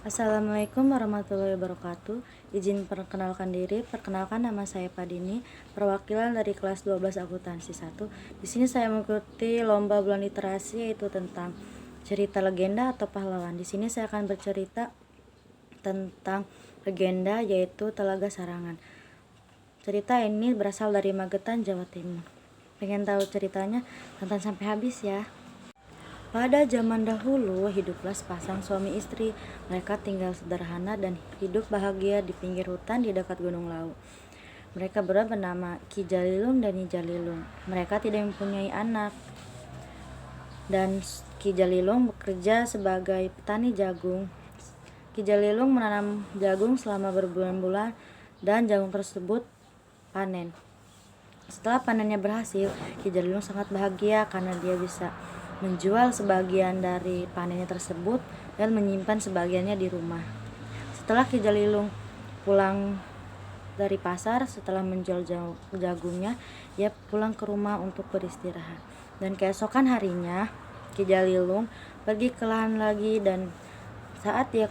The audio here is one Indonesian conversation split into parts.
Assalamualaikum warahmatullahi wabarakatuh. Izin perkenalkan diri. Perkenalkan, nama saya Padini, perwakilan dari kelas 12 akuntansi 1. Di sini saya mengikuti lomba bulan literasi, yaitu tentang cerita legenda atau pahlawan. Di sini saya akan bercerita tentang legenda, yaitu Telaga Sarangan. Cerita ini berasal dari Magetan, Jawa Timur. Pengen tahu ceritanya? Tonton sampai habis ya. Pada zaman dahulu, hiduplah sepasang suami istri. Mereka tinggal sederhana dan hidup bahagia di pinggir hutan di dekat Gunung Lawu. Mereka berdua bernama Ki Jalilung dan Nyi Jalilung. Mereka tidak mempunyai anak. Dan Ki Jalilung bekerja sebagai petani jagung. Ki Jalilung menanam jagung selama berbulan-bulan dan jagung tersebut panen. Setelah panennya berhasil, Ki Jalilung sangat bahagia karena dia bisa menjual sebagian dari panennya tersebut dan menyimpan sebagiannya di rumah. Setelah Ki Jalilung pulang dari pasar, setelah menjual jagungnya, ia pulang ke rumah untuk beristirahat. Dan keesokan harinya, Ki Jalilung pergi ke lahan lagi, dan saat dia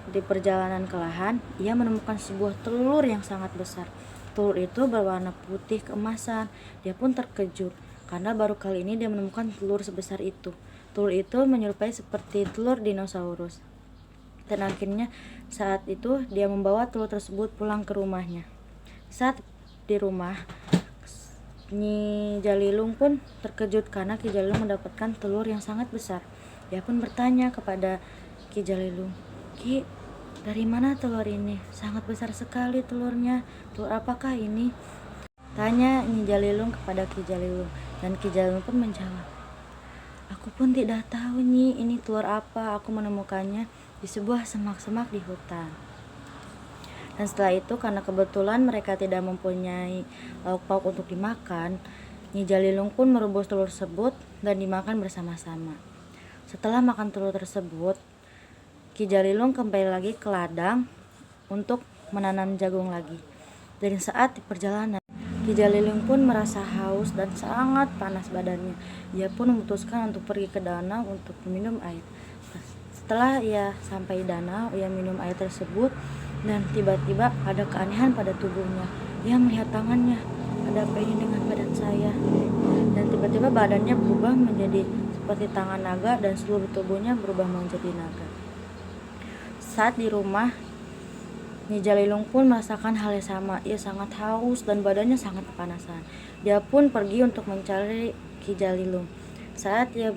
di perjalanan ke lahan, ia menemukan sebuah telur yang sangat besar. Telur itu berwarna putih keemasan. Dia pun terkejut karena baru kali ini dia menemukan telur sebesar itu. Telur itu menyerupai seperti telur dinosaurus. Dan akhirnya saat itu dia membawa telur tersebut pulang ke rumahnya. Saat di rumah, Nyi Jalilung pun terkejut karena Ki Jalilung mendapatkan telur yang sangat besar. Dia pun bertanya kepada Ki Jalilung, "Ki, dari mana telur ini? Sangat besar sekali telurnya. Telur apakah ini?" Tanya Nyi Jalilung kepada Ki Jalilung, dan Ki Jalilung pun menjawab, "Aku pun tidak tahu, Nyi, ini telur apa. Aku menemukannya di sebuah semak-semak di hutan." Dan setelah itu, karena kebetulan mereka tidak mempunyai lauk pauk untuk dimakan, Nyi Jalilung pun merebus telur tersebut dan dimakan bersama-sama. Setelah makan telur tersebut, Ki Jalilung kembali lagi ke ladang untuk menanam jagung lagi. Dan saat di perjalanan, Ki Jalilung pun merasa haus dan sangat panas badannya. Ia pun memutuskan untuk pergi ke danau untuk minum air. Setelah ia sampai di danau, ia minum air tersebut, dan tiba-tiba ada keanehan pada tubuhnya. Ia melihat tangannya, "Ada apa ini dengan badan saya?" Dan tiba-tiba badannya berubah menjadi seperti tangan naga dan seluruh tubuhnya berubah menjadi naga. Saat di rumah, Nyi Jalilung pun merasakan hal yang sama. Ia sangat haus dan badannya sangat kepanasan. Dia pun pergi untuk mencari Ki Jalilung. Saat ia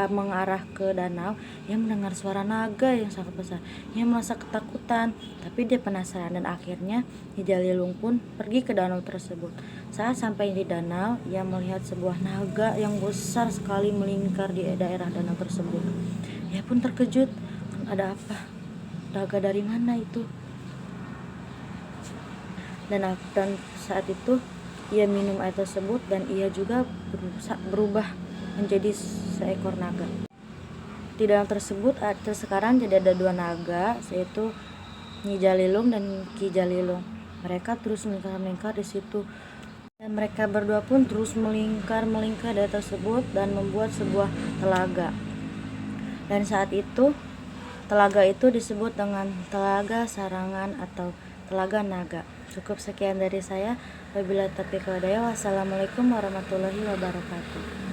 mengarah ke danau, ia mendengar suara naga yang sangat besar. Ia merasa ketakutan, tapi dia penasaran, dan akhirnya Nyi Jalilung pun pergi ke danau tersebut. Saat sampai di danau, ia melihat sebuah naga yang besar sekali melingkar di daerah danau tersebut. Ia pun terkejut, "Ada apa? Naga dari mana itu?" Dan saat itu ia minum air tersebut, dan ia juga berubah menjadi seekor naga. Di danau tersebut sekarang jadi ada dua naga, yaitu Nyi Jalilung dan Ki Jalilung. Mereka terus melingkar di situ, dan mereka berdua pun terus melingkar dari tersebut dan membuat sebuah telaga. Dan saat itu telaga itu disebut dengan Telaga Sarangan atau Telaga Naga. Cukup sekian dari saya. Wabillahi taufiq wal hidayah. Wassalamualaikum warahmatullahi wabarakatuh.